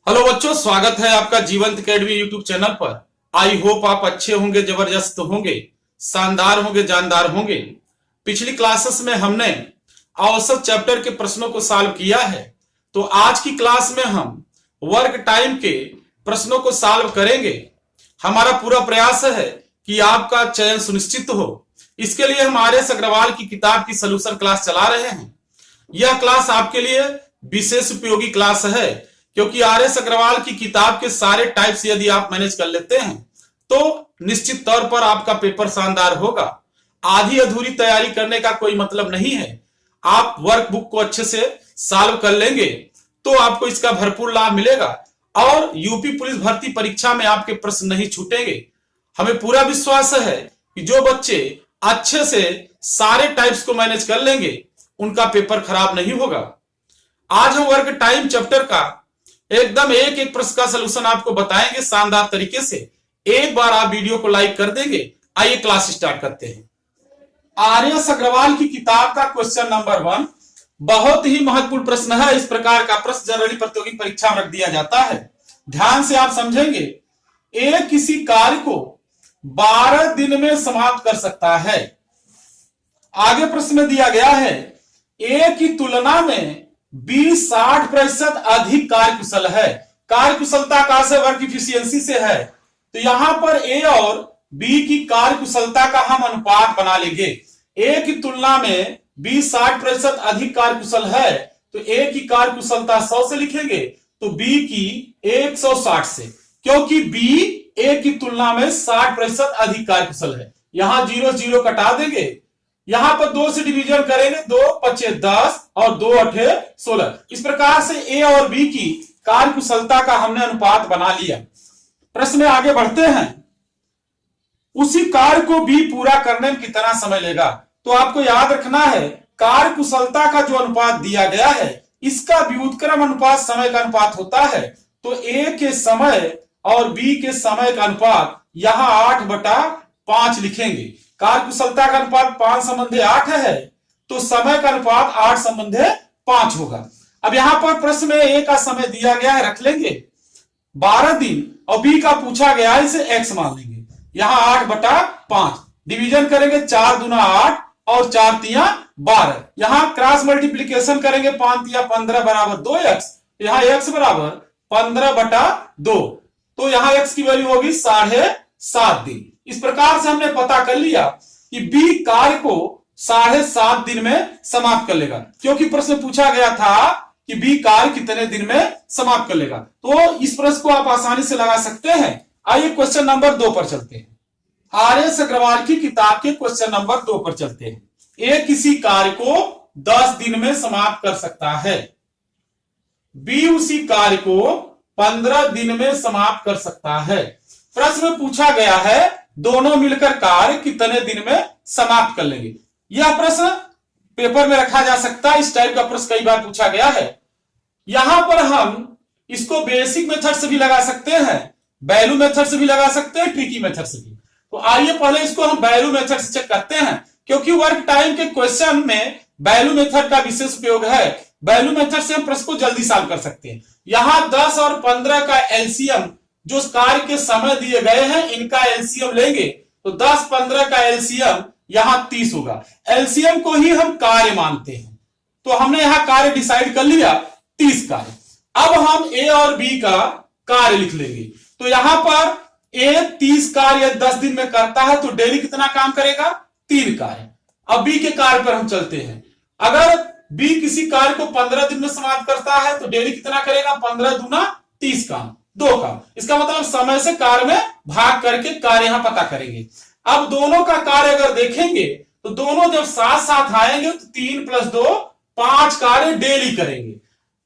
Hello बच्चों, स्वागत है आपका जीवंत अकेडमी यूट्यूब चैनल पर। आई होप आप अच्छे होंगे, जबरदस्त होंगे, शानदार होंगे, जानदार होंगे। पिछली क्लासेस में हमने औसत चैप्टर के प्रश्नों को सॉल्व किया है, तो आज की क्लास में हम वर्क टाइम के प्रश्नों को सॉल्व करेंगे। हमारा पूरा प्रयास है कि आपका चयन सुनिश्चित हो। इसके लिए हम आर.एस. अग्रवाल की किताब की सोल्यूशन क्लास चला रहे हैं। यह क्लास आपके लिए विशेष उपयोगी क्लास है, क्योंकि आर.एस. अग्रवाल की किताब के सारे टाइप्स यदि आप मैनेज कर लेते हैं तो निश्चित तौर पर आपका पेपर शानदार होगा। आधी अधूरी तैयारी करने का कोई मतलब नहीं है। आप वर्कबुक को अच्छे से सॉल्व कर लेंगे तो आपको इसका भरपूर लाभ मिलेगा और यूपी पुलिस भर्ती परीक्षा में आपके प्रश्न नहीं छूटेंगे। हमें पूरा विश्वास है कि जो बच्चे अच्छे से सारे टाइप्स को मैनेज कर लेंगे उनका पेपर खराब नहीं होगा। आज हम वर्क टाइम चैप्टर का एकदम एक एक प्रश्न का सलूशन आपको बताएंगे शानदार तरीके से। एक बार आप वीडियो को लाइक कर देंगे। आइए क्लास स्टार्ट करते हैं। आर.एस. अग्रवाल की किताब का क्वेश्चन नंबर 1 बहुत ही महत्वपूर्ण प्रश्न है। इस प्रकार का प्रश्न जनरली प्रतियोगी परीक्षा में रख दिया जाता है। ध्यान से आप समझेंगे। एक किसी कार्य को 12 दिन में समाप्त कर सकता है। आगे प्रश्न में दिया गया है ए की तुलना में बी 60% अधिक कार्यकुशल है। कार्यकुशलता कहां से? वर्क इफिशियंसी से है। तो यहां पर ए और बी की कार्यकुशलता का हम अनुपात बना लेंगे। ए की तुलना में बी 60% अधिक कार्यकुशल है, तो ए की कार्यकुशलता 100 से लिखेंगे, तो बी की 160 से, क्योंकि बी ए की तुलना में 60% अधिक कार्यकुशल है। यहां 0 0 कटा देंगे। यहां पर 2 से डिवीजन करेंगे, 2 5 10 और 2 8 16। इस प्रकार से ए और बी की कार्यकुशलता का हमने अनुपात बना लिया। प्रश्न में आगे बढ़ते हैं। उसी कार्य को बी पूरा करने में कितना समय लेगा? तो आपको याद रखना है, कार्यकुशलता का जो अनुपात दिया गया है इसका व्युत्क्रम अनुपात समय का अनुपात होता है। तो ए के समय और बी के समय का अनुपात यहां 8/5 लिखेंगे। कार्यकुशलता का अनुपात 5:8 है, तो समय का अनुपात 8:5 होगा। अब यहां पर प्रश्न में ए का समय दिया गया है, रख लेंगे 12 दिन, और बी का पूछा गया है, इसे x मान लेंगे। यहां 8/5 डिवीजन करेंगे, 4 दूना 8 और 4 तिया 12। यहां क्रॉस मल्टीप्लीकेशन करेंगे, 5 तिया 15 बराबर 2x। यहां x बराबर 15/2, तो यहां x की वैल्यू होगी 7.5 दिन। इस प्रकार से हमने पता कर लिया कि बी कार्य को 7.5 दिन में समाप्त कर लेगा, क्योंकि प्रश्न पूछा गया था कि बी कार्य कितने दिन में समाप्त कर लेगा। तो इस प्रश्न को आप आसानी से लगा सकते हैं। आइए क्वेश्चन नंबर 2 पर चलते हैं। आर.एस. अग्रवाल की किताब के क्वेश्चन नंबर 2 पर चलते हैं। ए किसी कार्य को 10 दिन में समाप्त कर सकता है, बी उसी कार्य को 15 दिन में समाप्त कर सकता है। प्रश्न में पूछा गया है दोनों मिलकर कार्य कितने दिन में समाप्त कर लेंगे। यह प्रश्न पेपर में रखा जा सकता है। इस टाइप का प्रश्न कई बार पूछा गया है। यहां पर हम इसको बेसिक मेथड से भी लगा सकते हैं, वैल्यू मेथड से भी लगा सकते हैं, ट्रिकी मेथड से भी। तो आइए पहले इसको हम वैल्यू मेथड से चेक करते हैं, क्योंकि वर्क टाइम के क्वेश्चन में वैल्यू मेथड का विशेष उपयोग है। वैल्यू मेथड से हम प्रश्न को जल्दी सॉल्व कर सकते हैं। यहां 10 और 15 का एलसीएम, जो कार्य के समय दिए गए हैं, इनका एलसीएम लेंगे, तो 10 15 का एलसीएम यहां 30 होगा। एलसीएम को ही हम कार्य मानते हैं, तो हमने यहां कार्य डिसाइड कर लिया 30 कार्य। अब हम ए और बी का कार्य लिख लेंगे। तो यहां पर ए 30 कार्य 10 दिन में करता है, तो डेली कितना काम करेगा? 3 कार्य। अब बी के कार्य पर हम चलते हैं। अगर बी किसी कार्य को 15 दिन में समाप्त करता है, तो डेली कितना करेगा? 15 दूना 30 काम, 2 काम। इसका मतलब समय से कार्य में भाग करके कार्य यहां पता करेंगे। अब दोनों का कार्य अगर देखेंगे तो दोनों जब साथ साथ आएंगे तो 3 + 2 5 कार्य डेली करेंगे,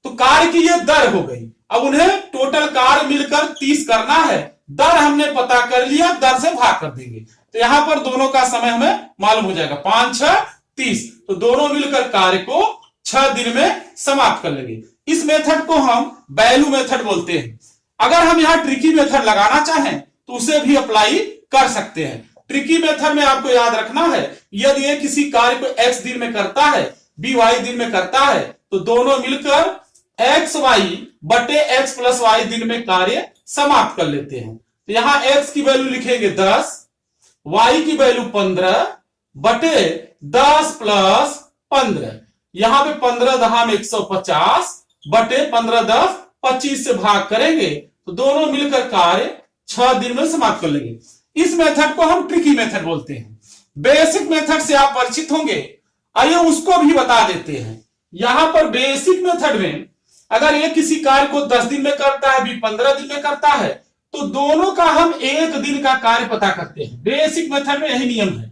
तो कार्य की ये दर हो गई। अब उन्हें टोटल कार्य मिलकर 30 करना है। दर हमने पता कर लिया, दर से भाग कर देंगे, तो यहां पर दोनों का समय हमें मालूम हो जाएगा। 5 6 30, तो दोनों मिलकर कार्य को 6 दिन में समाप्त कर लेंगे। इस मेथड को हम वैल्यू मेथड बोलते हैं। अगर हम यहां ट्रिकी मेथड लगाना चाहें तो उसे भी अप्लाई कर सकते हैं। ट्रिकी मेथड में आपको याद रखना है, यदि ये किसी कार्य को x दिन में करता है, बी y दिन में करता है, तो दोनों मिलकर एक्स वाई बटे x प्लस वाई दिन में कार्य समाप्त कर लेते हैं। तो यहां x की वैल्यू लिखेंगे 10, y की वैल्यू 15 बटे 10 प्लस 15। यहां पे 15 दहाम 150 बटे 15 10 25 से भाग करेंगे तो दोनों मिलकर कार्य 6 दिन में समाप्त कर लेंगे। इस मेथड को हम ट्रिकी मेथड बोलते हैं। बेसिक मेथड से आप परिचित होंगे, आइए उसको भी बता देते हैं। यहां पर बेसिक मेथड में अगर ये किसी कार्य को 10 दिन में करता है, भी 15 दिन में करता है, तो दोनों का हम एक दिन का कार्य पता करते हैं। बेसिक मेथड में यही नियम है।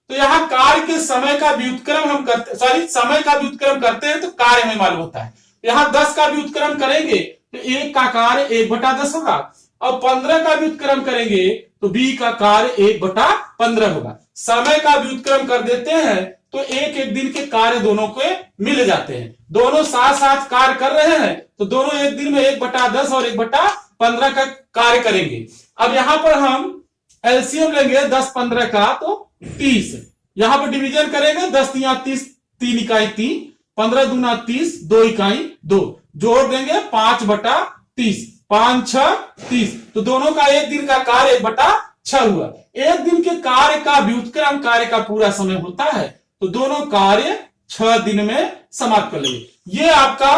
तो यहां कार्य के समय का व्युत्क्रम हम करते, समय का व्युत्क्रम करते हैं तो कार्य हमें मालूम होता है। यहां 10 का व्युत्क्रम करेंगे तो 1 का कार्य 1/10 होगा, और 15 का व्युत्क्रम करेंगे तो b का कार्य 1/15 होगा। समय का व्युत्क्रम कर देते हैं तो एक एक दिन के कार्य दोनों के मिल जाते हैं। दोनों साथ साथ कार्य कर रहे हैं तो दोनों एक दिन में 1/10 और 1/15 का कार्य करेंगे। अब यहां पर हम एलसीएम लेंगे 10-15 का तो 30, यहां पर डिवीजन करेंगे 10 तिया 30, 3 इकाई 3, 15 दूना 30, 2 इकाई 2, जोड़ देंगे 5/30, 5 6 30। तो दोनों का एक दिन का कार्य 1/6 हुआ। एक दिन के कार्य का व्युत्क्रम कार्य का पूरा समय होता है तो दोनों कार्य 6 दिन में समाप्त कर लेंगे। ये आपका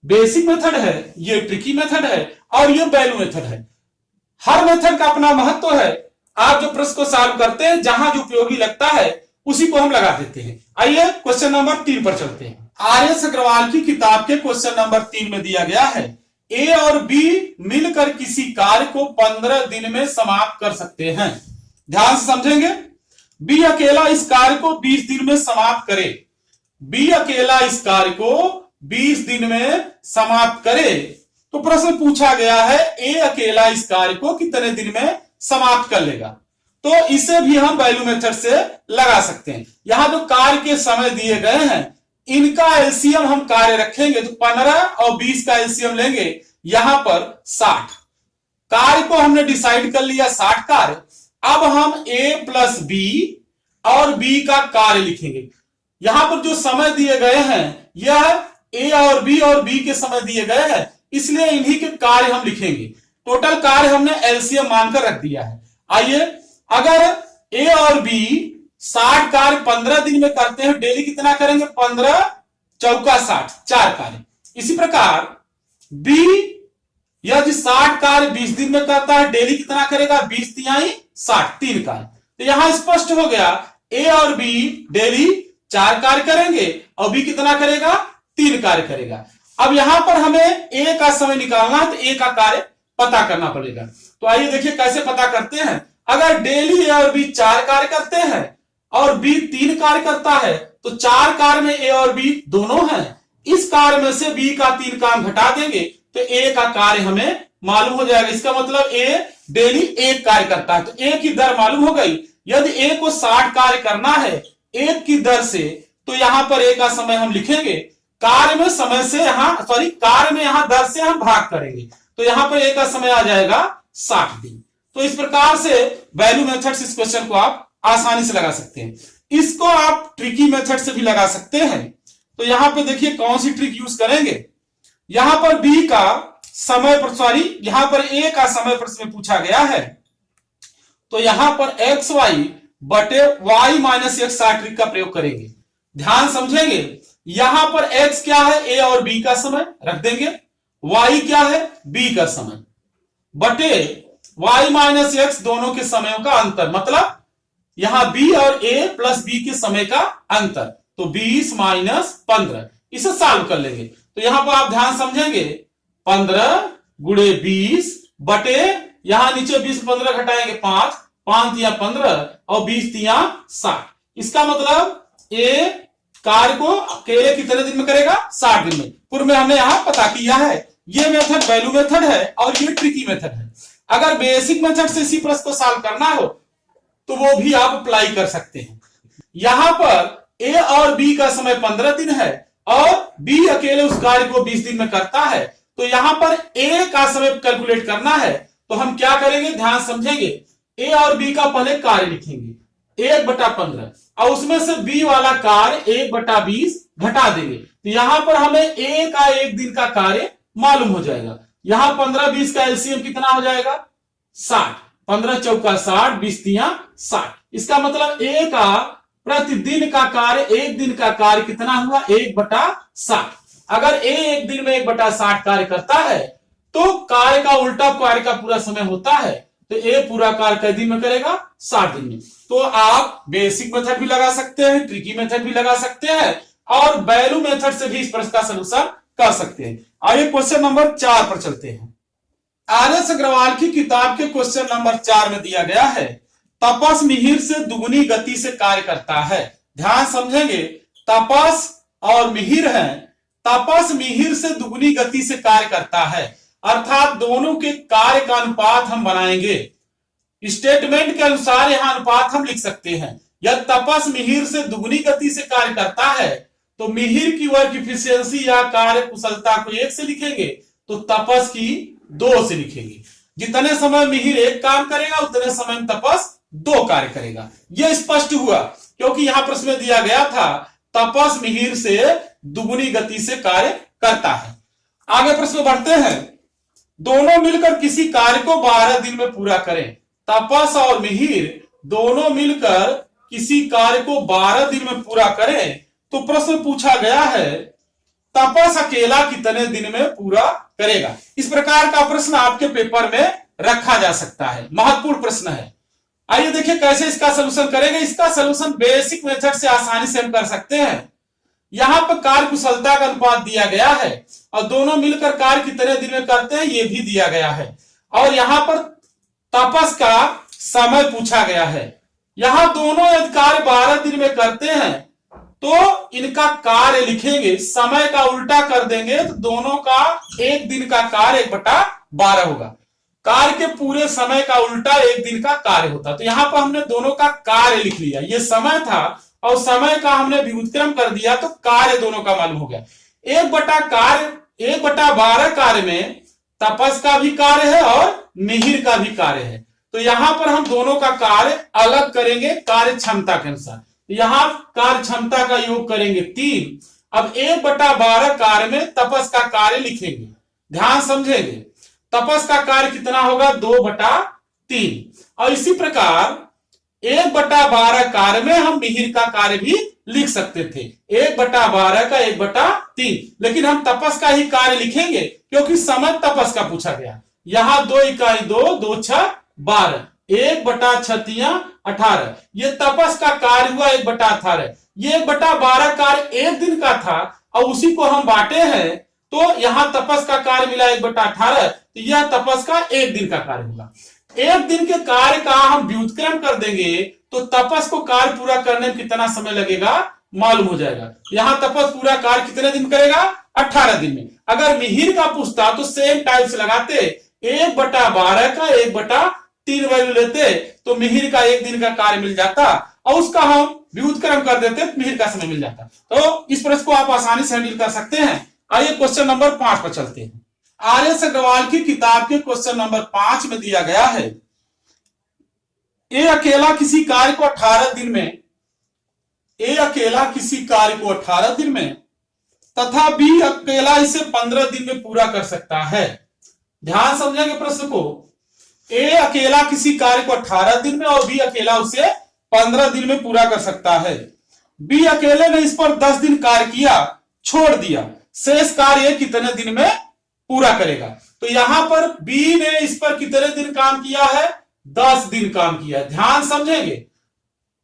बेसिक मेथड है, ये ट्रिकी मेथड है और ये वैल्यू मेथड है। हर मेथड का अपना महत्व है। आप जो प्रश्न को सॉल्व करते हैं, जहां जो उपयोगी लगता है उसी को हम लगा देते हैं। आइए क्वेश्चन नंबर 3 पर चलते हैं। आर.एस. अग्रवाल की किताब के क्वेश्चन नंबर 3 में दिया गया है, ए और बी मिलकर किसी कार्य को 15 दिन में समाप्त कर सकते हैं। ध्यान से समझेंगे। बी अकेला इस कार्य को 20 दिन में समाप्त करे। बी अकेला इस कार्य को 20 दिन में समाप्त करे। तो प्रश्न पूछा गया है ए अकेला इस कार्य को कितने दिन में समाप्त कर लेगा। तो इसे भी हम वैल्यू मेथड से लगा सकते हैं। यहां जो कार्य के समय दिए गए हैं इनका एलसीएम हम कार्य रखेंगे तो 15 और 20 का एलसीएम लेंगे, यहां पर 60। कार्य को हमने डिसाइड कर लिया 60 कार्य। अब हम ए प्लस बी और बी का कार्य लिखेंगे। यहां पर जो समय दिए गए हैं यह ए और बी के समय दिए गए हैं, इसलिए इन्हीं के कार्य हम लिखेंगे। टोटल कार्य हमने एलसीएम मानकर रख दिया है। आइए, अगर ए और बी 60 कार्य 15 दिन में करते हैं, डेली कितना करेंगे? 15 चौका 60, 4 कार्य। इसी प्रकार बी यदि 60 कार्य 20 दिन में करता है, डेली कितना करेगा? 20 तिहाई 60, 3 कार्य। तो यहां स्पष्ट हो गया ए और बी डेली 4 कार्य करेंगे और बी कितना करेगा? 3 कार्य करेगा। अब यहां पर हमें ए का समय निकालना है तो ए का कार्य पता करना पड़ेगा। तो आइए देखिए कैसे पता करते हैं। अगर डेली ए और बी 4 कार्य करते हैं और बी 3 कार्य करता है तो 4 कार्य में ए और बी दोनों हैं। इस कार्य में से बी का 3 काम घटा देंगे तो ए का कार्य हमें मालूम हो जाएगा। इसका मतलब ए डेली 1 कार्य करता है, तो ए की दर मालूम हो गई। यदि ए को 60 कार्य करना है 1 की दर से, तो यहां पर ए का समय हम लिखेंगे। कार्य में समय से कार्य में यहां दर से हम भाग करेंगे तो यहां पर ए का समय आ जाएगा 60 दिन। तो इस प्रकार से वैल्यू मेथड से इस क्वेश्चन को आप आसानी से लगा सकते हैं। इसको आप ट्रिकी मेथड से भी लगा सकते हैं। तो यहां पे देखिए कौन सी ट्रिक यूज करेंगे। यहां पर बी का समय यहां पर ए का समय प्रश्न पूछा गया है, तो यहां पर एक्स वाई बटे वाई माइनस एक्स ट्रिक का प्रयोग करेंगे। ध्यान समझेंगे। यहां पर एक्स क्या है? ए और बी का समय रख देंगे। वाई क्या है? बी का समय बटे वाई माइनस एक्स दोनों के समयों का अंतर, मतलब यहां बी और ए प्लस बी के समय का अंतर, तो 20 माइनस 15। इसे सॉल्व कर लेंगे तो यहां पर आप ध्यान समझेंगे 15 गुणे 20 बटे यहां नीचे 20 15 घटाएंगे 5, 5 तिया 15 और 20 तिया 60। इसका मतलब ए कार्य को अकेले कितने दिन में करेगा? 60 दिन में। पूर्व में हमने यहां पता किया है। ये मेथड वैल्यू मेथड है और ये ट्रिकी मेथड है। अगर बेसिक मेथड से इसी प्रश्न को सॉल्व करना हो तो वो भी आप अप्लाई कर सकते हैं। यहां पर ए और बी का समय 15 दिन है और बी अकेले उस कार्य को 20 दिन में करता है, तो यहां पर ए का समय कैलकुलेट करना है तो हम क्या करेंगे? ध्यान समझेंगे। ए और बी का पहले कार्य लिखेंगे 1/15 और उसमें से बी वाला कार्य 1/20 घटा देंगे। तो यहां पर हमें ए का 1 दिन का कार्य मालूम हो जाएगा। यहां 15-20 का एलसीएम कितना हो जाएगा 60, 15 चौका 60, 20 तिया 60। इसका मतलब ए का प्रतिदिन का कार्य, एक दिन का कार्य कितना हुआ 1/60। अगर ए एक दिन में 1/60 कार्य करता है तो कार्य का उल्टा कार्य का पूरा समय होता है, तो ए पूरा कार्य कै दिन में करेगा 60 दिन में। तो आप बेसिक मेथड भी लगा सकते हैं, ट्रिकी मेथड भी लगा सकते हैं और वैल्यू मेथड से भी इस प्रश्न का सलूशन कर सकते हैं। आइए क्वेश्चन नंबर 4 पर चलते हैं। आर.एस. अग्रवाल की किताब के क्वेश्चन नंबर 4 में दिया गया है तपस मिहिर से दुगुनी गति से कार्य करता है। ध्यान समझेंगे, तपस और मिहिर है। तपस मिहिर से दुगुनी गति से कार्य करता है, अर्थात दोनों के कार्य का अनुपात हम बनाएंगे। स्टेटमेंट के अनुसार यहां अनुपात हम लिख सकते हैं। यदि तपस मिहिर से दुगुनी गति से कार्य करता है तो मिहिर की वर्क इफिशियंसी या कार्य कुशलता को 1 से लिखेंगे, तो तपस की 2 से लिखेंगे। जितने समय मिहिर एक काम करेगा उतने समय में तपस 2 कार्य करेगा। यह स्पष्ट हुआ क्योंकि यहां प्रश्न में दिया गया था तपस मिहिर से दुगुनी गति से कार्य करता है। आगे प्रश्न बढ़ते हैं। दोनों मिलकर किसी कार्य को 12 दिन में पूरा करें। तपस और मिहिर दोनों मिलकर किसी कार्य को 12 दिन में पूरा करें, तो प्रश्न पूछा गया है तपस अकेला कितने दिन में पूरा करेगा। इस प्रकार का प्रश्न आपके पेपर में रखा जा सकता है, महत्वपूर्ण प्रश्न है। आइए देखिए कैसे इसका सलूशन करेंगे। इसका सलूशन बेसिक मेथड से आसानी से हम कर सकते हैं। यहां पर कार्य कुशलता का अनुपात दिया गया है और दोनों मिलकर कार्य कितने दिन में करते हैं यह भी दिया गया है, और यहां पर तपस का समय पूछा गया है। यहां दोनों यदि कार्य 12 दिन में करते हैं तो इनका कार्य लिखेंगे, समय का उल्टा कर देंगे तो दोनों का एक दिन का कार्य 1/12 होगा। कार्य के पूरे समय का उल्टा एक दिन का कार्य होता। तो यहां पर हमने दोनों का कार्य लिख लिया। यह समय था और समय का हमने व्युत्क्रम कर दिया तो कार्य दोनों का मालूम हो गया। 1/12 कार्य में तपस का भी कार्य है और मिहिर का भी कार्य है। तो यहां पर हम दोनों का कार्य अलग करेंगे कार्य क्षमता के अनुसार। यहां कार्य क्षमता का योग करेंगे 3। अब 1/12 कार्य में तपस का कार्य लिखेंगे। ध्यान समझेंगे, तपस का कार्य कितना होगा 2/3। और इसी प्रकार 1/12 कार्य में हम मिहिर का कार्य भी लिख सकते थे, 1/12 का 1/3, लेकिन हम तपस का ही कार्य लिखेंगे क्योंकि समय तपस का पूछा गया। यहां 2 इकाई 2, 2 6 12, 1/6 18। ये तपस का कार्य हुआ 1/18। ये 1/12 कार्य एक दिन का था और उसी को हम बांटे हैं, तो यहां तपस का कार्य मिला 1/18, तो यह तपस का एक दिन का कार्य होगा। एक दिन के कार्य का हम व्युत्क्रम कर देंगे तो तपस को कार्य पूरा करने में कितना समय लगेगा मालूम हो जाएगा। यहां तपस पूरा कार्य कितने दिन करेगा 18 दिन में। अगर मिहिर का पूछता तो सेम टाइप से लगाते, 1/12 का 1/3 वैल्यू लेते तो मिहिर का एक दिन का कार्य मिल जाता और उसका हम व्युत्क्रम कर देते तो मिहिर का समय मिल जाता। तो इस प्रश्न को आप आसानी से हैंडल कर सकते हैं। आइए क्वेश्चन नंबर 5 पर चलते हैं। आर.एस. अग्रवाल की किताब के क्वेश्चन नंबर 5 में दिया गया है ए अकेला किसी कार्य को 18 दिन में, ए अकेला किसी कार्य को 18 दिन में तथा बी अकेला इसे 15 दिन में पूरा कर सकता है। ध्यान समझेंगे प्रश्न को। ए अकेला किसी कार्य को 18 दिन में और बी अकेला उसे 15 दिन में पूरा कर सकता है। बी अकेले ने इस पर 10 दिन कार्य किया, छोड़ दिया, शेष कार्य कितने दिन में पूरा करेगा। तो यहां पर बी ने इस पर कितने दिन काम किया है 10 दिन काम किया। ध्यान समझेंगे,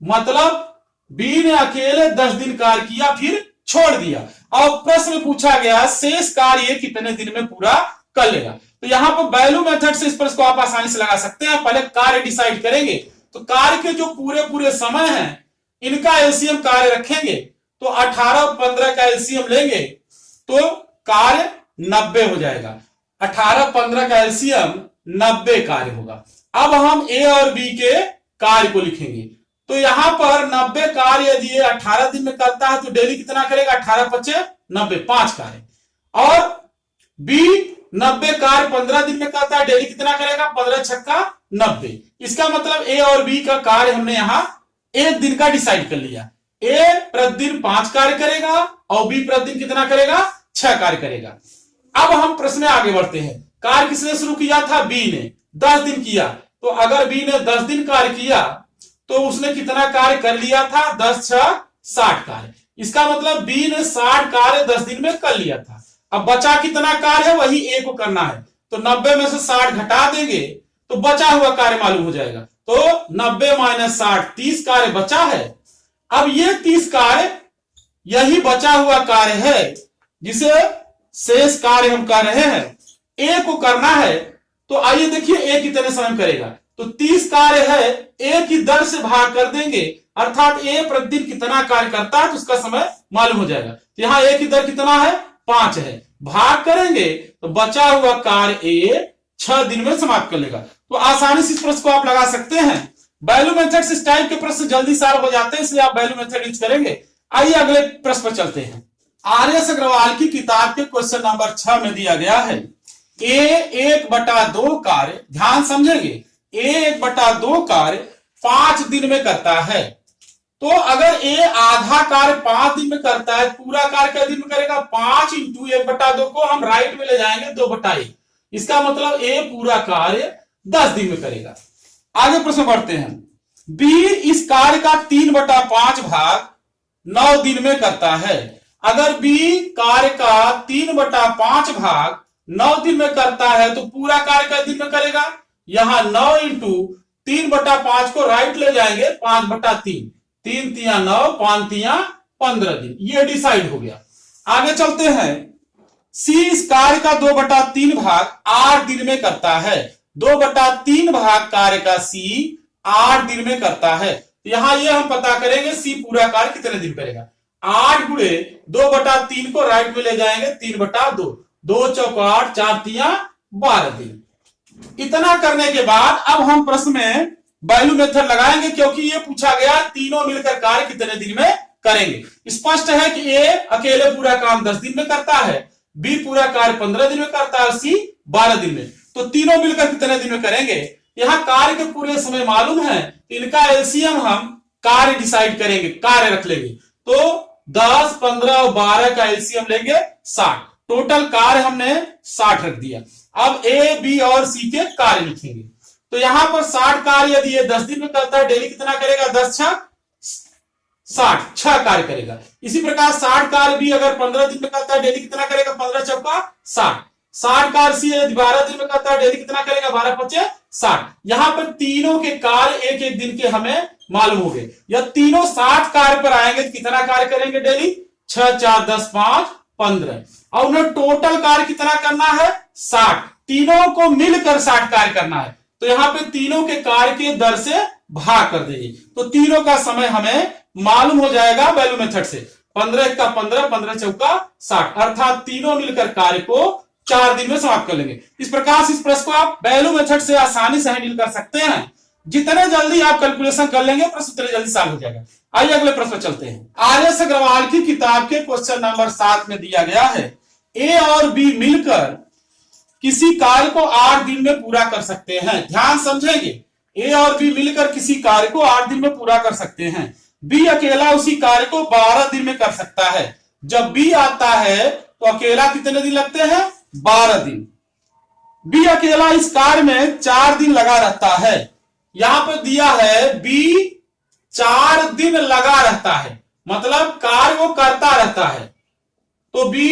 मतलब बी ने अकेले 10 दिन कार्य किया फिर छोड़ दिया और प्रश्न पूछा गया शेष कार्य कितने दिन में पूरा कर लेगा। तो यहां पर वैल्यू मेथड से इस प्रश्न को आप आसानी से लगा सकते हैं। पहले कार्य डिसाइड करेंगे तो कार्य के जो पूरे पूरे समय हैं इनका एलसीएम कार्य रखेंगे, तो 18 और 15 का एलसीएम लेंगे तो कार्य 90 हो जाएगा। 18 15 का एलसीएम 90 कार्य होगा। अब हम ए और बी के कार्य को लिखेंगे। तो यहां पर 90 कार्य यदि ये 18 दिन में करता है तो डेली कितना करेगा 18 5 90, 5 कार्य। और बी 90 कार्य 15 दिन में करता है, डेली कितना करेगा 15 6 90। इसका मतलब ए और बी का कार्य हमने यहां एक दिन का डिसाइड कर लिया। ए प्रतिदिन 5 कार्य करेगा और बी प्रतिदिन कितना करेगा 6 कार्य करेगा। अब हम प्रश्न में आगे बढ़ते हैं। कार्य किसने शुरू किया था? बी ने 10 दिन किया। तो अगर बी ने 10 दिन कार्य किया तो उसने कितना कार्य कर लिया था? 10 6 60 कार्य। इसका मतलब बी ने 60 कार्य 10 दिन में कर लिया था। अब बचा कितना कार्य है? वही ए को करना है। तो 90 में से 60 घटा देंगे तो बचा हुआ कार्य मालूम हो जाएगा। तो 90 माइनस 60 30 कार्य बचा है। अब ये 30 कार्य यही बचा हुआ कार्य है जिसे शेष कार्य हम कर रहे हैं, ए को करना है। तो आइए देखिए ए कितने समय करेगा। तो 30 कार्य है, ए की दर से भाग कर देंगे, अर्थात ए प्रतिदिन कितना कार्य करता है तो उसका समय मालूम हो जाएगा। तो यहां ए की दर कितना है? 5 है। भाग करेंगे तो बचा हुआ कार्य ए 6 दिन में समाप्त कर लेगा। तो आसानी से इस प्रश्न को आप लगा सकते हैं। वैल्यू मेथड से इस टाइप के प्रश्न जल्दी सॉल्व हो जाते हैं, इसलिए आप वैल्यू मेथड यूज करेंगे। आइए अगले प्रश्न पर चलते हैं। आर.एस. अग्रवाल की किताब के क्वेश्चन नंबर 6 में दिया गया है ए 1/2 कार्य, ध्यान समझेंगे, ए 1/2 कार्य 5 दिन में करता है। तो अगर ए आधा कार्य 5 दिन में करता है, पूरा कार्य क्या दिन में करेगा? 5 इंटू 1/2 को हम राइट में ले जाएंगे 2/1। इसका मतलब ए पूरा कार्य 10 दिन में करेगा। आगे प्रश्न बढ़ते हैं। बी इस कार्य का 3/5 भाग 9 दिन में करता है। अगर बी कार्य का 3/5 भाग 9 दिन में करता है तो पूरा कार्य का दिन में करेगा? यहां 9 इंटू 3/5 को राइट ले जाएंगे 5/3, 3 तिया 9, 5 तिया 15 दिन। ये डिसाइड हो गया। आगे चलते हैं। सी इस कार्य का 2/3 भाग 8 दिन में करता है। 2/3 भाग कार्य का सी 8 दिन में करता है। यहां ये हम पता करेंगे सी पूरा कार्य कितने दिन करेगा। 8 गुणे 2/3 को राइट में ले जाएंगे 3/2, 2 चौका 8, 4 तिया 12 दिन। इतना करने के बाद अब हम प्रश्न में वैल्यू मेथड लगाएंगे, क्योंकि ये पूछा गया तीनों मिलकर कार्य कितने दिन में करेंगे। स्पष्ट है कि ए अकेले पूरा काम 10 दिन में करता है, बी पूरा कार्य 15 दिन में करता है और सी 12 दिन में। तो तीनों मिलकर कितने दिन में करेंगे? यहां कार्य के पूरे समय मालूम है, इनका एलसीएम हम कार्य डिसाइड करेंगे, कार्य रख लेंगे। तो 10, 15 और 12 का एलसीएम लेंगे 60। टोटल कार्य हमने 60 रख दिया। अब ए, बी और सी के कार्य लिखेंगे। तो यहां पर 60 कार्य यदि ये 10 दिन में करता है, डेली कितना करेगा? 10 6 60, 6 कार्य करेगा। इसी प्रकार 60 कार्य भी अगर 15 दिन में करता है, डेली कितना करेगा? 15 चौका 60। 60 कार्य सी यदि 12 दिन में करता है, डेली कितना करेगा? 12 5 60। यहां पर तीनों के कार्य एक एक दिन के हमें मालूम हो गए। या तीनों 60 कार्य पर आएंगे तो कितना कार्य करेंगे डेली? 6 4 10 5 15। और उन्हें टोटल कार्य कितना करना है? 60। तीनों को मिलकर 60 कार्य करना है। तो यहां पे तीनों के कार्य के दर से भाग कर देंगे, तो तीनों का समय हमें मालूम हो जाएगा वैल्यू मेथड से। 15 का 15, 15 चौका 60, अर्थात तीनों मिलकर कार्य को 4 दिन में समाप्त कर लेंगे। इस प्रकार से इस प्रश्न को आप वैल्यू मेथड से आसानी से हैंडल कर सकते हैं। जितने जल्दी आप कैलकुलेशन कर लेंगे प्रश्न उतने जल्दी सॉल्व हो जाएगा। आइए अगले प्रश्न चलते हैं। आर.एस. अग्रवाल की किताब के क्वेश्चन नंबर 7 में दिया गया है ए और बी मिलकर किसी कार्य को 8 दिन में पूरा कर सकते हैं। ध्यान समझेंगे, ए और बी मिलकर किसी कार्य को 8 दिन में पूरा कर सकते हैं। बी अकेला उसी कार्य को 12 दिन में कर सकता है। जब बी आता है तो अकेला कितने दिन लगते हैं? 12 दिन। बी अकेला इस कार्य में 4 दिन लगा रहता है। यहां पर दिया है बी 4 दिन लगा रहता है, मतलब कार्य वो करता रहता है। तो बी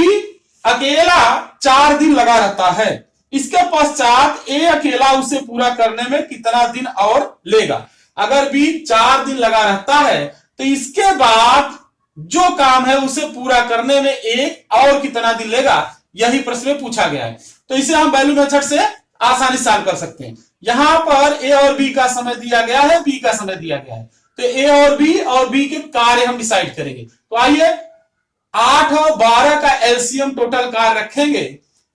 अकेला 4 दिन लगा रहता है। इसके पश्चात ए अकेला उसे पूरा करने में कितना दिन और लेगा? अगर बी 4 दिन लगा रहता है तो इसके बाद जो काम है उसे पूरा करने में एक और कितना दिन लेगा, यही प्रश्न में पूछा गया है। तो इसे हम वैल्यू मेथड से आसानी से सॉल्व कर सकते हैं। यहां पर ए और बी का समय दिया गया है, बी का समय दिया गया है, तो ए और बी के कार्य हम डिसाइड करेंगे। तो आइए 8 और 12 का एलसीएम टोटल कार्य रखेंगे।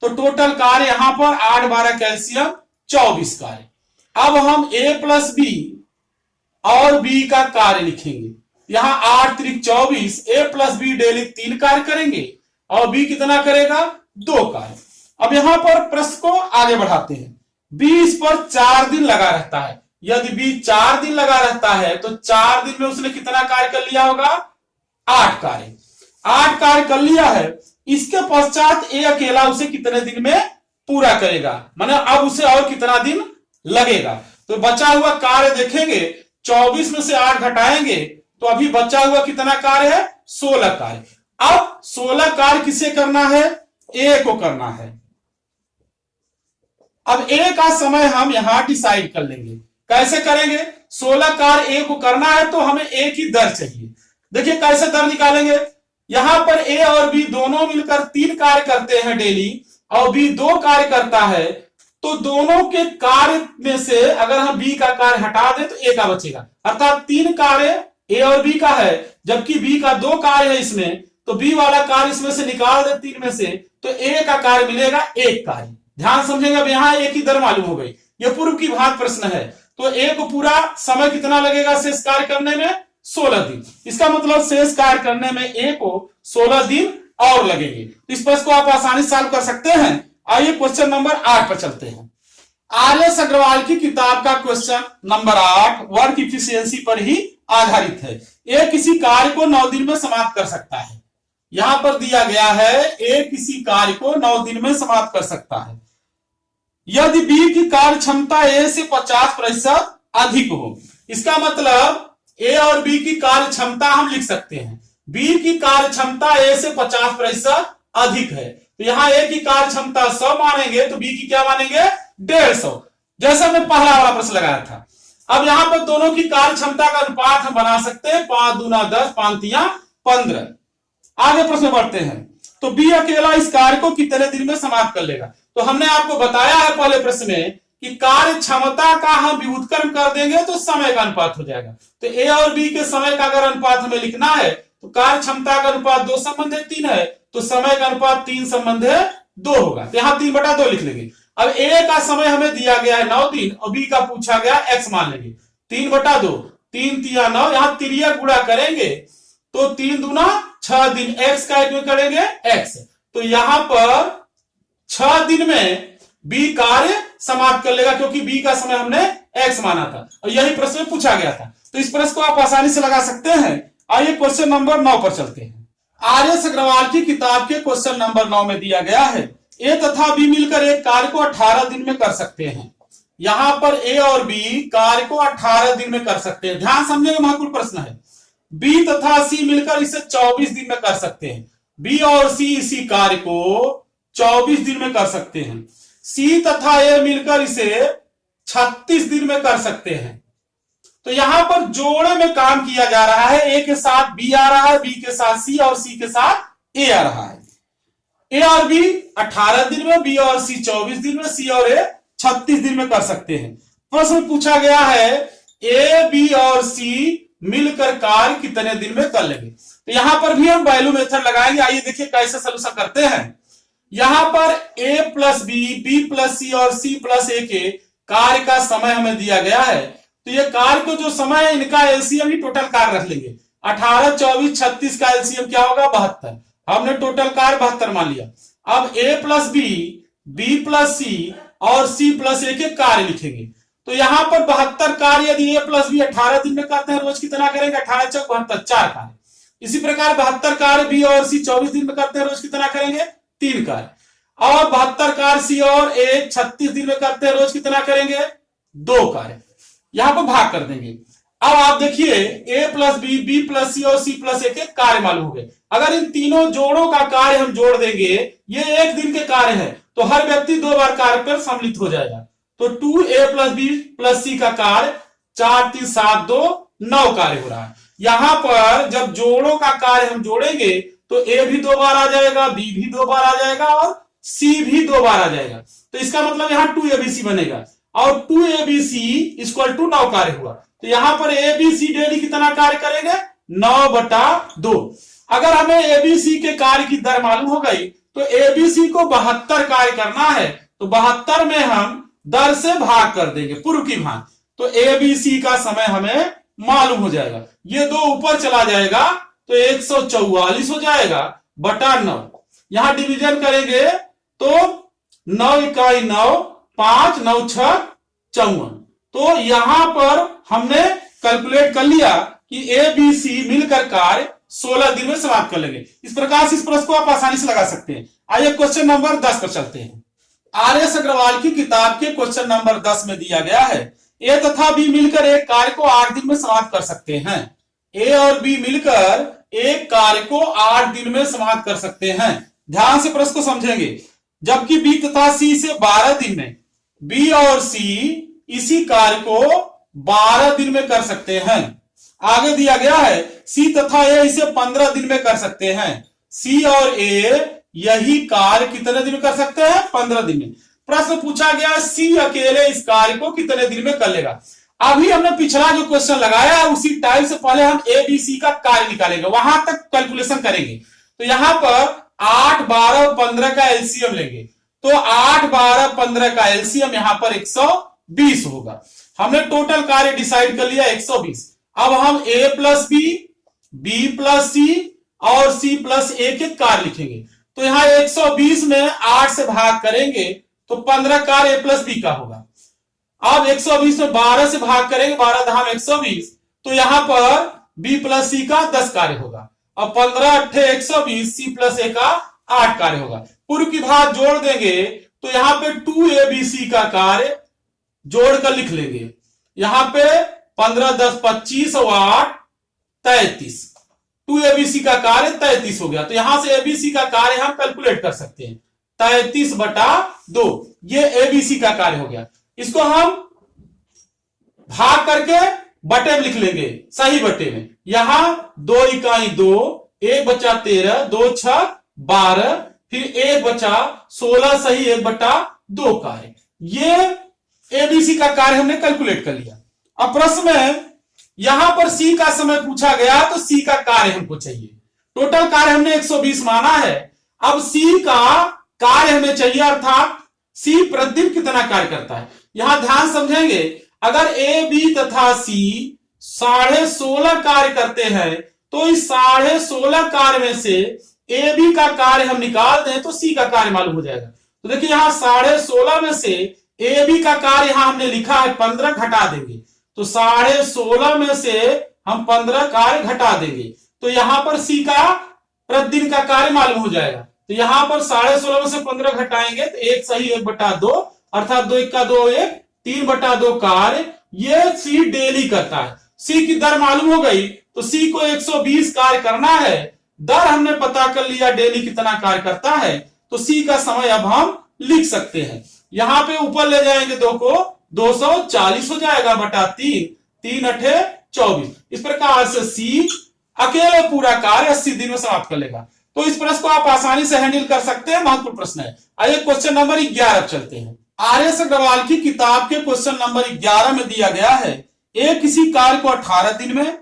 तो टोटल कार्य यहां पर 8 12 का एलसीएम 24 कार्य। अब हम ए प्लस बी और बी का कार्य लिखेंगे। यहां 8 3 24, ए प्लस बी डेली 3 कार्य करेंगे और बी कितना करेगा? 2 कार्य। अब यहां पर प्रश्न को आगे बढ़ाते हैं। बी इस पर 4 दिन लगा रहता है। यदि बी 4 दिन लगा रहता है तो 4 दिन में उसने कितना कार्य कर लिया होगा? 8 कार्य। 8 कार्य कर लिया है इसके पश्चात ए अकेला उसे कितने दिन में पूरा करेगा, माने अब उसे और कितना दिन लगेगा। तो बचा हुआ कार्य देखेंगे, 24 में से 8 घटाएंगे तो अभी बचा हुआ कितना कार्य है, 16 कार्य। अब 16 कार्य किसे करना है, ए को करना है। अब ए का समय हम यहां डिसाइड कर लेंगे, कैसे करेंगे, 16 कार्य ए को करना है तो हमें ए की दर चाहिए। देखिए कैसे दर निकालेंगे, यहां पर ए और बी दोनों मिलकर 3 कार्य करते हैं डेली और बी 2 कार्य करता है, तो दोनों के कार्य में से अगर हम बी का कार्य हटा दें तो ए का बचेगा, अर्थात 3 कार्य ए और बी का है, जबकि बी का 2 कार्य है इसमें, तो बी वाला कार्य इसमें से निकाल दे 3 में से तो ए का कार्य मिलेगा 1 कार्य। ध्यान समझेंगे, अब यहां ए की दर मालूम हो गई, यह पूर्व की भांति प्रश्न है। तो ए को पूरा समय कितना लगेगा शेष कार्य करने में, 16 दिन। इसका मतलब शेष कार्य करने में ए को 16 दिन और लगेंगे। तो इस प्रश्न को आप आसानी से सॉल्व कर सकते हैं। आइए क्वेश्चन नंबर 8 पर चलते हैं। आर.एस. अग्रवाल की किताब का क्वेश्चन नंबर 8 वर्क इफिशियंसी पर ही आधारित है। ए किसी कार्य को 9 दिन में समाप्त कर सकता है। यहां पर दिया गया है ए किसी कार्य को 9 दिन में समाप्त कर सकता है यदि बी की कार्य क्षमता ए से 50% अधिक हो। इसका मतलब ए और बी की कार्य क्षमता हम लिख सकते हैं, बी की कार्य क्षमता ए से 50% अधिक है, तो यहां ए की कार्य क्षमता 100 मानेंगे तो बी की क्या मानेंगे, 150, जैसा मैं पहला वाला प्रश्न लगाया था। अब यहां पर दोनों की कार्य क्षमता का अनुपात हम बना सकते हैं, 5 दूना 10, 5 तिया 15। आगे प्रश्न बढ़ते हैं, तो बी अकेला इस कार्य को कितने दिन में समाप्त कर लेगा। तो हमने आपको बताया है पहले प्रश्न में कि कार्य क्षमता का हम व्युत्क्रम कर देंगे तो समय का अनुपात हो जाएगा। तो ए और बी के समय का अगर अनुपात हमें लिखना है तो कार्य क्षमता का अनुपात 2 संबंध 3 है, तो समय का अनुपात 3 संबंध 2 होगा, तो यहां 3/2 लिख लेंगे। अब ए का समय हमें दिया गया है 9 दिन और बी का पूछा गया x मान लेंगे, 3/2, 3 तिया 9, यहां तिरिया गुणा करेंगे तो 3 दूना 6 दिन, x का 1 में करेंगे x, तो यहां पर 6 दिन में बी कार्य समाप्त कर लेगा क्योंकि बी का समय हमने x माना था और यही प्रश्न में पूछा गया था। तो इस प्रश्न को आप आसानी से लगा सकते हैं। आइए क्वेश्चन नंबर 9 पर चलते हैं। आर.एस. अग्रवाल की किताब के क्वेश्चन नंबर 9 में दिया गया है ए तथा बी मिलकर एक कार्य को 18 दिन में कर सकते हैं। यहां पर ए और बी कार्य को 18 दिन में कर सकते हैं। ध्यान समझिएगा, महत्वपूर्ण प्रश्न है। बी तथा सी मिलकर इसे 24 दिन में कर सकते हैं। बी और सी इसी कार्य को 24 दिन में कर सकते हैं। सी तथा ए मिलकर इसे 36 दिन में कर सकते हैं। तो यहां पर जोड़े में काम किया जा रहा है, ए के साथ बी आ रहा है, बी के साथ सी और सी के साथ ए आ रहा है। ए और बी 18 दिन में, बी और सी 24 दिन में, सी और ए 36 दिन में कर सकते हैं। प्रश्न पूछा गया है ए बी और सी मिलकर कार्य कितने दिन में कर लेंगे। तो यहां पर भी हम वैल्यू मेथड लगाएंगे। आइए देखिए कैसे सलूशन करते हैं। यहां पर a plus B, B plus C और सी प्लस ए के कार्य का समय हमें दिया गया है, तो ये कार्य को जो समय है इनका एलसीएम ही टोटल कार्य रख लेंगे। 18, 24, 36 का एलसीएम क्या होगा, 72। हमने टोटल कार्य 72 मान लिया। अब a plus B, B plus C और सी प्लस ए के कार्य लिखेंगे। तो यहां पर 72 कार्य यदि a प्लस बी 18 दिन में करते हैं, रोज कितना करेंगे, 18 चौक 72, 4 कार्य। इसी प्रकार 72 कार्य बी और सी 24 दिन में करते हैं, रोज कितना करेंगे, 3 कार्य। और 72 कार्य सी और ए 36 दिन में करते हैं, रोज कितना करेंगे, 2 कार्य। यहां पर भाग कर देंगे। अब आप देखिए ए plus B, B plus C और सी प्लस ए के कार्य मालूम हो गए। अगर इन तीनों जोड़ों का कार्य हम जोड़ देंगे, ये 1 दिन के कार्य है, तो हर व्यक्ति 2 बार कार्य पर सम्मिलित हो जाएगा। तो 2a प्लस बी प्लस सी का कार्य 4, 3, 7, 2, 9 कार्य हो रहा है। यहां पर जब जोड़ों का कार्य हम जोड़ेंगे तो ए भी 2 बार आ जाएगा, बी भी 2 बार आ जाएगा और सी भी 2 बार आ जाएगा। तो इसका मतलब यहां 2abc बनेगा और 2abc इक्वल टू 9 कार्य हुआ। तो यहां पर abc डेली कितना कार्य करेंगे, 9/2। अगर हमें abc के कार्य की दर मालूम हो गई तो abc को 72 कार्य करना है, तो 72 में हम दर से भाग कर देंगे पूर्व की भाग, तो abc का समय हमें मालूम हो जाएगा। ये 2 ऊपर चला जाएगा तो 144 हो जाएगा बटा 9। यहां डिवीजन करेंगे तो 9 इकाई 9, 5, 9 6 54। तो यहां पर हमने कैलकुलेट कर लिया कि ए बी सी मिलकर कार्य 16 दिन में समाप्त कर लेंगे। इस प्रकार से इस प्रश्न को आप आसानी से लगा सकते हैं। आइए क्वेश्चन नंबर 10 पर चलते हैं। आर.एस. अग्रवाल की किताब के क्वेश्चन नंबर 10 में दिया गया है, ए तथा बी मिलकर एक कार्य को 8 दिन में समाप्त कर सकते हैं। ए और बी मिलकर एक कार्य को 8 दिन में समाप्त कर सकते हैं। ध्यान से प्रश्न को समझेंगे। जबकि बी तथा सी से 12 दिन में, बी और सी इसी कार्य को 12 दिन में कर सकते हैं। आगे दिया गया है सी तथा ए इसे 15 दिन में कर सकते हैं। सी और ए यही कार्य कितने दिन में कर सकते हैं? 15 दिन में। प्रश्न पूछा गया सी अकेले इस कार्य को कितने दिन में कर लेगा। अभी हमने पिछला जो क्वेश्चन लगाया है उसी टाइप से पहले हम ए बी सी का कार्य निकालेंगे, वहां तक कैलकुलेशन करेंगे। तो यहां पर 8, 12 और 15 का एलसीएम लेंगे। तो 8, 12, 15 का एलसीएम यहां पर 120 होगा। हमने टोटल कार्य डिसाइड कर लिया 120। अब हम ए प्लस बी प्लस सी और सी प्लस ए के कार्य लिखेंगे। तो यहां 120 में 8 से भाग करेंगे तो 15 कार्य ए प्लस बी का होगा। अब 120 में 12 से भाग करेंगे, 12 धाम 120, तो यहां पर बी प्लस सी का 10 कार्य होगा। अब 15 8 120, सी प्लस ए का 8 कार्य होगा। पूर्व की भाग जोड़ देंगे तो यहां पे 2abc का कार्य जोड़कर लिख लेंगे। यहां पे 15 10 25 और 8 33, 2abc का कार्य 33 हो गया। तो यहां से abc का कार्य हम कैलकुलेट कर सकते हैं, 33/2 ये abc का कार्य हो गया। इसको हम भाग करके बटे में लिख लेंगे, सही बटे में। यहां 2 इकाई 2, 1 बचा 13, 2 6 12, फिर 1 बचा 16, सही 1/2 कार्य। ये एबीसी का कार्य हमने कैलकुलेट कर लिया। अब प्रश्न में यहां पर सी का समय पूछा गया तो सी का कार्य हमको चाहिए। टोटल कार्य हमने 120 माना है। अब सी का कार्य हमें चाहिए, अर्थात सी प्रतिदिन कितना कार्य करता है। यहां ध्यान समझेंगे, अगर ए बी तथा सी 16.5 कार्य करते हैं तो इस 16.5 कार्य में से ए बी का कार्य हम निकाल दें तो सी का कार्य मालूम हो जाएगा। तो देखिए यहां 16.5 में से ए बी का कार्य यहां हमने लिखा है 15, घटा देंगे तो 16.5 में से हम 15 कार्य घटा देंगे तो यहां पर सी का प्रतिदिन का कार्य मालूम हो जाएगा। तो यहां पर 16.5 में से 15 घटाएंगे तो 1 सही 1/2, अर्थात 2 1 2 1, 3/2 कार्य ये सी डेली करता है। सी की दर मालूम हो गई तो सी को 120 कार्य करना है। दर हमने पता कर लिया डेली कितना कार्य करता है, तो सी का समय अब हम लिख सकते हैं। यहां पे ऊपर ले जाएंगे 2 को, 240 हो जाएगा बटा 3, 3 8 24। इस प्रकार से सी अकेले पूरा कार्य 80 दिन में समाप्त कर लेगा। तो इस प्रश्न को आप आसानी से हैंडल कर सकते हैं, महत्वपूर्ण प्रश्न है। आइए क्वेश्चन नंबर 11 चलते हैं। आर.एस. अग्रवाल की किताब के क्वेश्चन नंबर 11 में दिया गया है, ए किसी कार्य को 18 दिन में,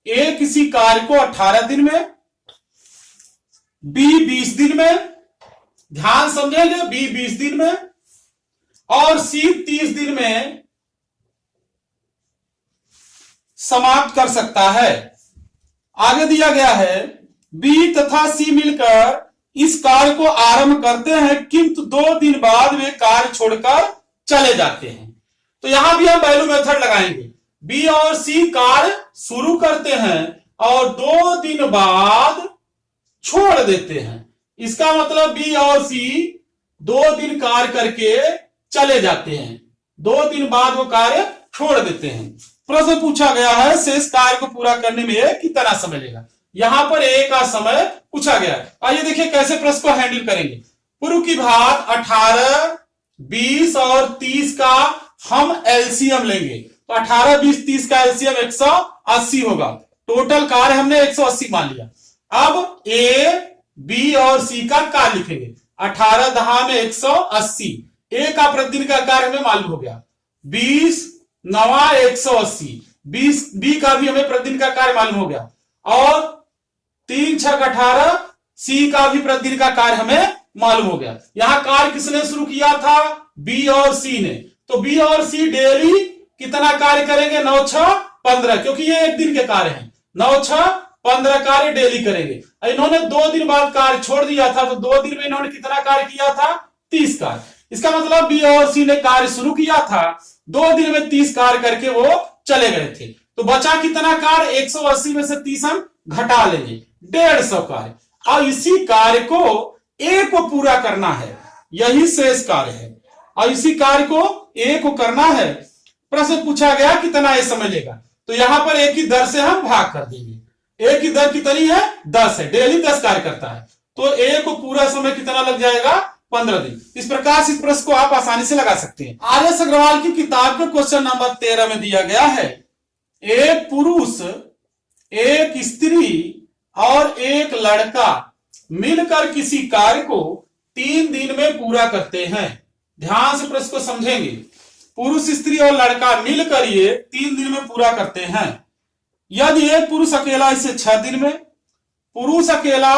ए किसी कार्य को 18 दिन में, बी 20 दिन में, ध्यान समझेंगे, बी 20 दिन में और सी 30 दिन में समाप्त कर सकता है। आगे दिया गया है बी तथा सी मिलकर इस कार्य को आरंभ करते हैं किंतु 2 दिन बाद वे कार्य छोड़कर चले जाते हैं। तो यहां भी हम वैल्यू मेथड लगाएंगे। बी और सी कार्य शुरू करते हैं और 2 दिन बाद छोड़ देते हैं। इसका मतलब बी और सी 2 दिन कार्य करके चले जाते हैं, 2 दिन बाद वो कार्य छोड़ देते हैं। प्रश्न पूछा गया है शेष कार्य को पूरा करने में कितना समय लगेगा। यहां पर ए का समय पूछा गया है। आइए देखिए कैसे प्रश्न को हैंडल करेंगे। पूर्व की भाग 18, 20 और 30 का हम एलसीएम लेंगे। तो 18, 20, 30 का एलसीएम 180 होगा। टोटल कार्य हमने 180 मान लिया। अब ए बी और सी का कार्य लिखेंगे। 18 दहा में 180, ए का प्रतिदिन का कार्य हमें मालूम हो गया। 20 9 180, 20 बी का भी हमें प्रतिदिन का कार्य मालूम हो गया और 3 6 18 सी का भी प्रतिदिन का कार्य हमें मालूम हो गया। यहां कार्य किसने शुरू किया था? बी और सी ने। तो बी और सी डेली कितना कार्य करेंगे? 9 6 15, क्योंकि ये एक दिन के कार्य हैं। 9 6 15 कार्य डेली करेंगे। इन्होंने 2 दिन बाद कार्य छोड़ दिया था, तो 2 दिन में इन्होंने कितना कार्य किया था? 30 कार्य। इसका मतलब बी और सी ने कार्य शुरू किया था, 2 दिन में 30 कार्य करके वो चले गए थे। तो बचा कितना कार्य? 180 में से 30 हम घटा लेंगे 150 कार्य। और इसी कार्य को ए को पूरा करना है, यही शेष कार्य है। और इसी कार्य को ए को करना है। प्रश्न पूछा गया कितना ए समय लेगा, तो यहां पर ए की दर से हम भाग कर देंगे। ए की दर कितनी है, 10 है, डेली 10 कार्य करता है, तो ए को पूरा समय कितना लग जाएगा, 15 दिन। इस प्रकार से इस प्रश्न को आप आसानी से लगा सकते हैं। आर.एस. अग्रवाल की किताब के क्वेश्चन नंबर 13 में दिया गया है, एक पुरुष, एक स्त्री और एक लड़का मिलकर किसी कार्य को 3 दिन में पूरा करते हैं। ध्यान से प्रश्न को समझेंगे। पुरुष, स्त्री और लड़का मिलकर ये 3 दिन में पूरा करते हैं। यदि एक पुरुष अकेला इसे 6 दिन में, पुरुष अकेला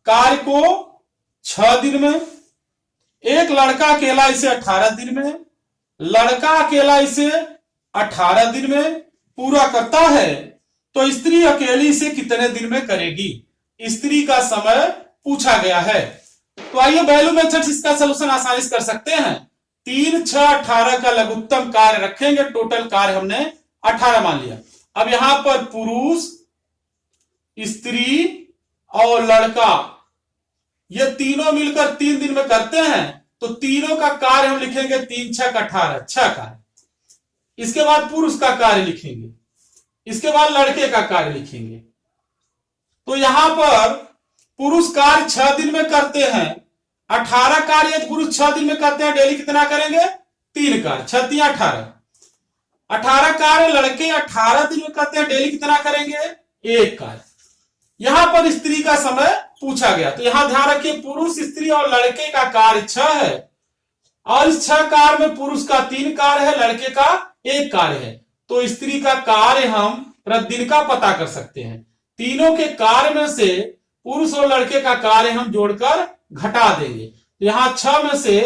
कार्य को 6 दिन में, एक लड़का अकेला इसे 18 दिन में, लड़का अकेला इसे 18 दिन में पूरा करता है, तो स्त्री अकेली इसे कितने दिन में करेगी? स्त्री का समय पूछा गया है। तो आइए वैल्यू मेथड से इसका सलूशन आसानी से कर सकते हैं। 3, 6, 18 का लघुत्तम कार्य रखेंगे, टोटल कार्य हमने 18 मान लिया। अब यहां पर पुरुष, स्त्री और लड़का ये तीनों मिलकर 3 दिन में करते हैं, तो तीनों का कार्य हम लिखेंगे 3, 6, 18, 6 कार्य। इसके बाद पुरुष का कार्य लिखेंगे, इसके बाद लड़के का कार्य लिखेंगे। तो यहां पर पुरुष कार्य 6 दिन में करते हैं, 18 कार्य पुरुष 6 दिन में करते हैं, डेली कितना करेंगे, 3 कार्य, 6 3 18। 18 कार्य लड़के 18 दिन में करते हैं, डेली कितना करेंगे, 1 कार्य। यहां पर स्त्री का समय पूछा गया, तो यहां ध्यान रखिए पुरुष, स्त्री और लड़के का कार्य 6 है, और इस 6 कार्य में पुरुष का 3 कार्य है, लड़के का 1 कार्य है। तो स्त्री का कार्य हम प्रतिदिन का पता कर सकते हैं। तीनों के कार्य में से पुरुष और लड़के का कार्य हम जोड़कर घटा देंगे, तो यहां 6 में से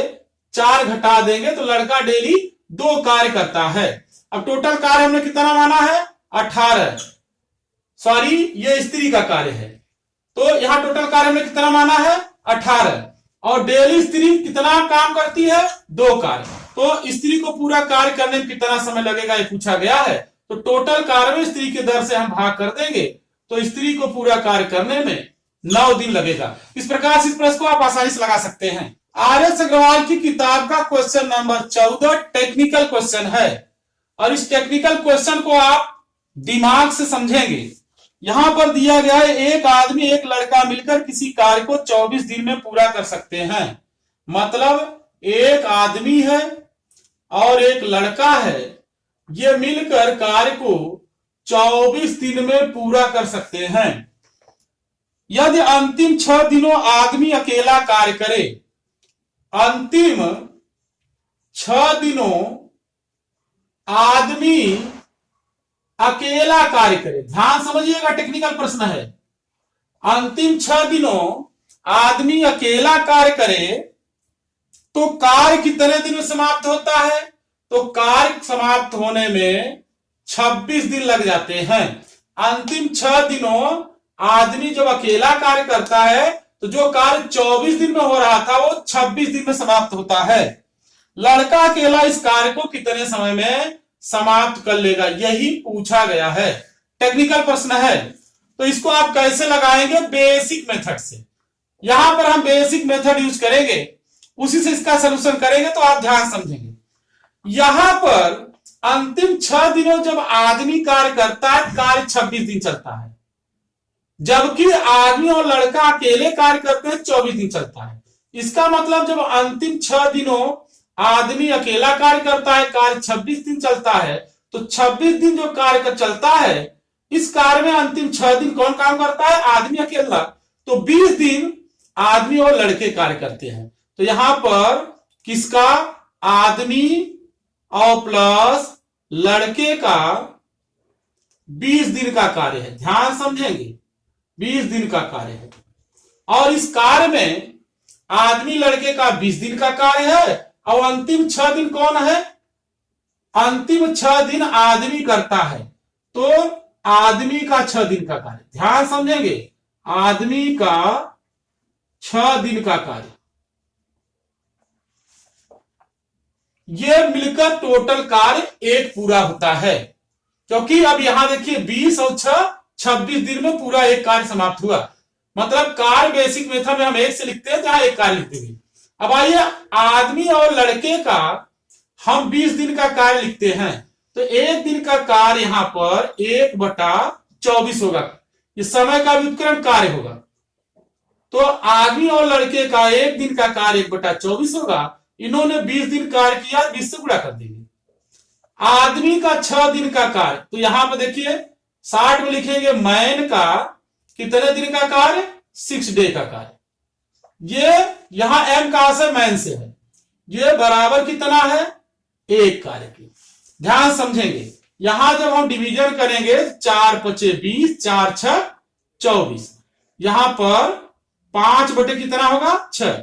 4 घटा देंगे, तो लड़का डेली 2 कार्य करता है। अब टोटल कार्य हमने कितना माना है, 18। सॉरी, ये स्त्री का कार्य है, तो यहां टोटल कार्य हमने कितना माना है, 18। और डेली स्त्री कितना काम करती है, 2 कार्य। तो स्त्री को पूरा कार्य करने में कितना समय लगेगा ये पूछा गया है, तो टोटल कार्य में स्त्री के दर से हम भाग कर देंगे, तो स्त्री को पूरा कार्य करने में 9 दिन लगेगा। इस प्रकार से इस प्रश्न को आप आसानी से लगा सकते हैं। आर.एस. अग्रवाल की किताब का क्वेश्चन नंबर 14 टेक्निकल क्वेश्चन है, और इस टेक्निकल क्वेश्चन को आप दिमाग से समझेंगे। यहां पर दिया गया है, एक आदमी एक लड़का मिलकर किसी कार्य को 24 दिन में पूरा कर सकते हैं। मतलब एक आदमी है और एक लड़का है, ये मिलकर कार्य को 24 दिन में पूरा कर सकते हैं। यदि अंतिम 6 दिनों आदमी अकेला कार्य करे, अंतिम 6 दिनों आदमी अकेला कार्य करे, ध्यान समझिएगा, टेक्निकल प्रश्न है। अंतिम 6 दिनों आदमी अकेला कार्य करे, तो कार्य कितने दिन में समाप्त होता है, तो कार्य समाप्त होने में 26 दिन लग जाते हैं। अंतिम 6 दिनों आदमी जब अकेला कार्य करता है, तो जो कार्य 24 दिन में हो रहा था वो 26 दिन में समाप्त होता है। लड़का अकेला इस कार्य को कितने समय में समाप्त कर लेगा, यही पूछा गया है। टेक्निकल प्रश्न है, तो इसको आप कैसे लगाएंगे, बेसिक मेथड से। यहां पर हम बेसिक मेथड यूज करेंगे, उसी से इसका सलूशन करेंगे, तो आप ध्यान समझेंगे। यहां पर अंतिम 6 दिनों जब आदमी कार्य करता है, कार्य 26 दिन चलता है, जबकि आदमी और लड़का अकेले कार्य करते हैं 24 दिन चलता है। इसका मतलब जब अंतिम 6 दिनों आदमी अकेला कार्य करता है, कार्य 26 दिन चलता है, तो 26 दिन जो कार्य का चलता है, इस कार्य में अंतिम 6 दिन कौन काम करता है, आदमी अकेला, तो 20 दिन आदमी और लड़के कार्य करते हैं। तो यहां पर किसका, आदमी और प्लस लड़के का 20 दिन का कार्य है, ध्यान समझेंगे, 20 दिन का कार्य है। और इस कार्य में आदमी लड़के का 20 दिन का कार्य है, और अंतिम 6 दिन कौन है, अंतिम 6 दिन आदमी करता है, तो आदमी का 6 दिन का कार्य, ध्यान समझेंगे, आदमी का 6 दिन का कार्य, ये मिलकर टोटल कार्य 1 पूरा होता है। क्योंकि अब यहां देखिए 20 और 6 26 दिन में पूरा एक कार्य समाप्त हुआ। मतलब कार्य बेसिक मेथड में हम एक से लिखते हैं, जहां एक कार्य लिखते हैं। अब आइए आदमी और लड़के का हम 20 दिन का कार्य लिखते हैं, तो एक दिन का कार्य यहां पर 1/24 होगा, ये समय का व्युत्क्रम कार्य होगा। तो आदमी और लड़के का एक दिन का कार्य 1/24 होगा। इन्होंने 20 दिन कार्य किया, 20 से गुणा कर देंगे। आदमी का 6 दिन का कार्य, तो यहां पर देखिए 60 में लिखेंगे मैन का कितने दिन का कार्य, 6 डे का कार्य। ये यहां एम कहां से, मैन से है, ये बराबर कितना है, एक कार्य की। ध्यान समझेंगे, यहां जब हम डिवीजन करेंगे 4 5 20, 4 6 24, यहां पर 5 बटे कितना होगा, 6,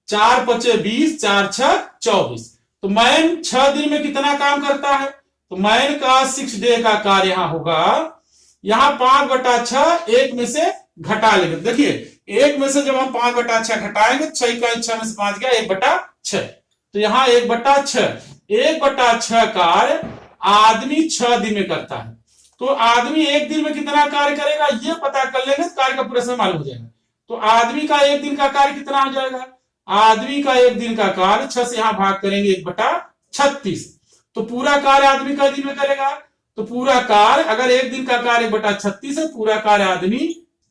4 5 20, 4 6 24। तो मैन 6 दिन में कितना काम करता है, तो मैन का 6 डे का कार्य यहां होगा, यहां 5/6 एक में से घटा लेंगे। देखिए एक में से जब हम 5/6 घटाएंगे, 6 का 6 में से 5 गया, 1/6, तो यहां 1/6, 1/6 कार्य आदमी 6 दिन में करता है। तो आदमी एक दिन में कितना कार्य करेगा, ये पता कर लेंगे, कार्य का पूरा समय मालूम हो जाएगा। तो आदमी का एक दिन का कार्य कितना हो जाएगा, आदमी का एक दिन का कार्य 6 से यहां भाग करेंगे 1/36, तो पूरा कार्य आदमी का दिन में करेगा। तो पूरा कार्य अगर एक दिन का कार्य 1/36 है, पूरा कार्य आदमी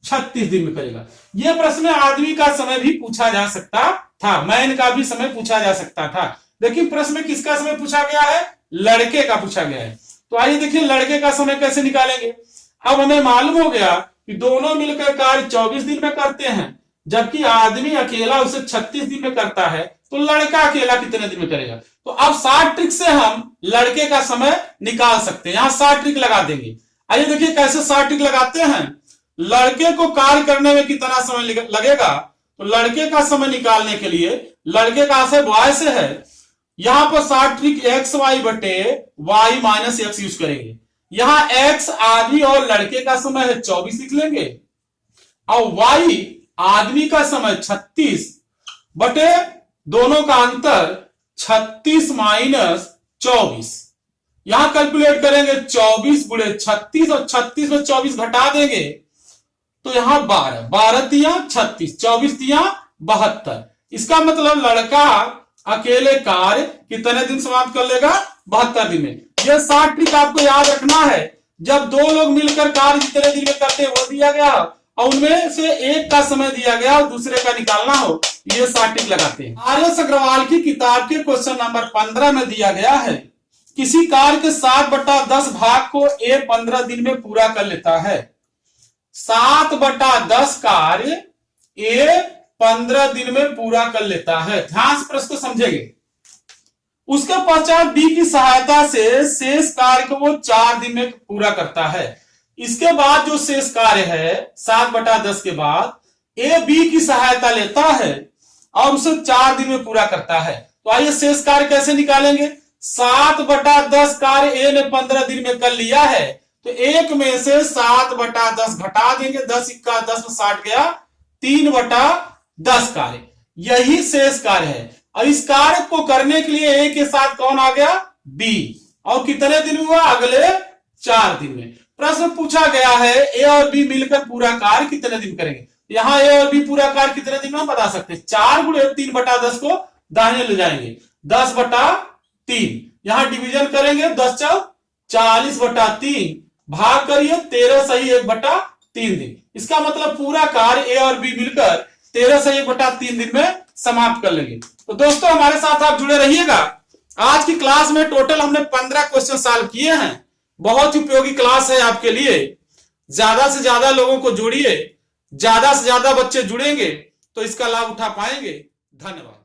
36 दिन में करेगा। यह प्रश्न आदमी का समय भी पूछा जा सकता था, मैन का भी समय पूछा जा सकता था, लेकिन प्रश्न में किसका समय पूछा गया है, लड़के का पूछा गया है। तो आइए देखिए लड़के का समय कैसे निकालेंगे। अब हमें मालूम हो गया कि दोनों मिलकर कार्य 24 दिन में करते हैं, जबकि आदमी अकेला उसे 36 दिन में करता है, तो लड़का अकेला कितने दिन में करेगा। तो अब 60 ट्रिक से हम लड़के का समय निकाल सकते हैं, यहां 60 ट्रिक लगा देंगे। आइए देखिए कैसे 60 ट्रिक लगाते हैं। लड़के को कार्य करने में कितना समय लगेगा, तो लड़के का समय निकालने के लिए लड़के का आशय y से है, यहां पर 60 ट्रिक xy बटे y माइनस x यूज करेंगे। यहां x आदमी और लड़के का समय है 24 लिख लेंगे, और y आदमी का समय 36 बटे दोनों का अंतर 36 माइनस 24। यहां कैलकुलेट करेंगे 24 गुणे 36, और 36 में 24 घटा देंगे तो यहां 12, 12 तिया 36, 24 तिया 72। इसका मतलब लड़का अकेले कार्य कितने दिन समाप्त कर लेगा, 72 दिन में। यह 60 ट्रिक आपको याद रखना है। जब दो लोग मिलकर कार्य जितने दिन में करते हैं वो दिया गया, और उनमें से एक का समय दिया गया और दूसरे का निकालना हो, ये 60 ट्रिक लगाते हैं। आर.एस. अग्रवाल की किताब के क्वेश्चन नंबर 15 में दिया गया है, किसी कार्य के 7/10 भाग को ए 15 दिन में पूरा कर लेता है। 7/10 कार्य ए 15 दिन में पूरा कर लेता है। ध्यान से प्रश्न को समझेंगे। उसके पश्चात बी की सहायता से शेष कार्य को वो 4 दिन में पूरा करता है। इसके बाद जो शेष कार्य है 7/10 के बाद ए बी की सहायता लेता है और उसे 4 दिन में पूरा करता है। तो आइए शेष कार्य कैसे निकालेंगे। 7/10 कार्य ए ने 15 दिन में कर लिया है, तो एक में से 7/10 घटा देंगे, 10 × 10 में 60 गया, 3/10 कार्य, यही शेष कार्य है। और इस कार्य को करने के लिए ए के साथ कौन आ गया, बी, और कितने दिन हुआ, अगले 4 दिन में। प्रश्न पूछा गया है ए और बी मिलकर पूरा कार्य कितने दिन करेंगे। यहां ए और बी पूरा कार्य कितने दिन में बता सकते हैं। 4 गुणे 3/10 को दाहिने ले जाएंगे, 10/3, यहां डिवीजन करेंगे, 10 × 40/3, भाग करिए 13 सही 1/3 दिन। इसका मतलब पूरा कार्य ए और बी मिलकर 13 सही 1/3 दिन में समाप्त कर लेंगे। तो दोस्तों हमारे साथ आप जुड़े रहिएगा। आज की क्लास में टोटल हमने 15 क्वेश्चन सॉल्व किए हैं। बहुत उपयोगी क्लास है आपके लिए। ज्यादा से ज्यादा लोगों को जोड़िए, ज्यादा से ज्यादा बच्चे जुड़ेंगे तो इसका लाभ उठा पाएंगे। धन्यवाद।